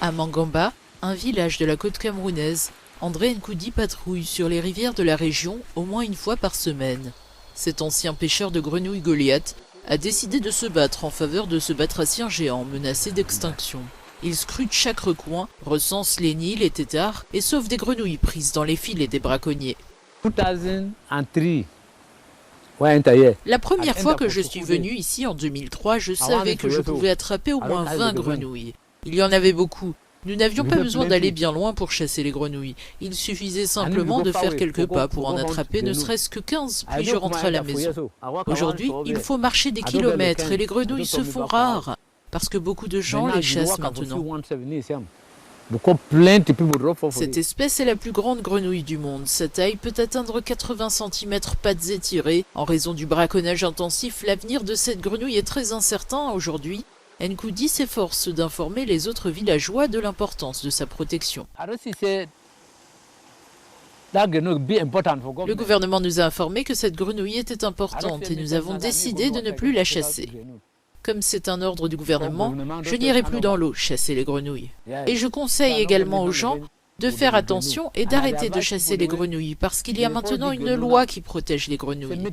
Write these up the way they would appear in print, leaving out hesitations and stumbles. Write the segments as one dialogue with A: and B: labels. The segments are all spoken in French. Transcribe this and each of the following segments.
A: À Mangamba, un village de la côte camerounaise, André Nkoudi patrouille sur les rivières de la région au moins une fois par semaine. Cet ancien pêcheur de grenouilles Goliath a décidé de se battre en faveur de ce batracien géant menacé d'extinction. Il scrute chaque recoin, recense les nids, les têtards et sauve des grenouilles prises dans les filets des braconniers.
B: 2003.
A: La première fois que je suis venu ici en 2003, je savais que je pouvais attraper au moins 20 grenouilles. Il y en avait beaucoup. Nous n'avions pas besoin d'aller bien loin pour chasser les grenouilles. Il suffisait simplement de faire quelques pas pour en attraper ne serait-ce que 15, puis je rentrais à la maison. Aujourd'hui, il faut marcher des kilomètres et les grenouilles se font rares, parce que beaucoup de gens les chassent maintenant. Cette espèce est la plus grande grenouille du monde. Sa taille peut atteindre 80 cm pattes étirées. En raison du braconnage intensif, l'avenir de cette grenouille est très incertain aujourd'hui. Nkoudi s'efforce d'informer les autres villageois de l'importance de sa protection. Le gouvernement nous a informé que cette grenouille était importante et nous avons décidé de ne plus la chasser. Comme c'est un ordre du gouvernement, je n'irai plus dans l'eau chasser les grenouilles. Et je conseille également aux gens de faire attention et d'arrêter de chasser les grenouilles parce qu'il y a maintenant une loi qui protège les grenouilles.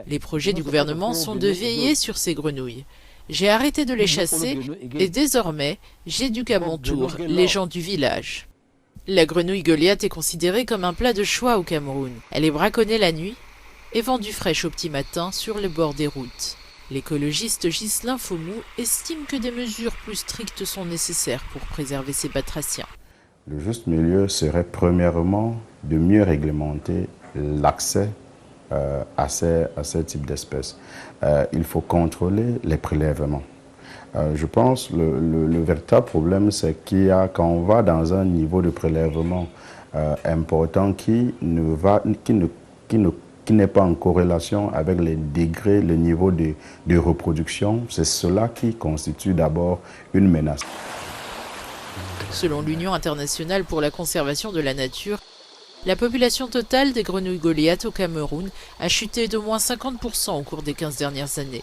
A: Les projets du gouvernement sont de veiller sur ces grenouilles. J'ai arrêté de les chasser et désormais, j'éduque à mon tour les gens du village. La grenouille Goliath est considérée comme un plat de choix au Cameroun. Elle est braconnée la nuit et vendue fraîche au petit matin sur le bord des routes. L'écologiste Ghislain Faumou estime que des mesures plus strictes sont nécessaires pour préserver ces batraciens.
C: Le juste milieu serait premièrement de mieux réglementer l'accès à ces types d'espèces. Il faut contrôler les prélèvements. Je pense que le véritable problème, c'est quand on va dans un niveau de prélèvement important qui n'est pas en corrélation avec les degrés, le niveau de reproduction, c'est cela qui constitue d'abord une menace.
A: Selon l'Union internationale pour la conservation de la nature, la population totale des grenouilles Goliath au Cameroun a chuté d'au moins 50% au cours des 15 dernières années.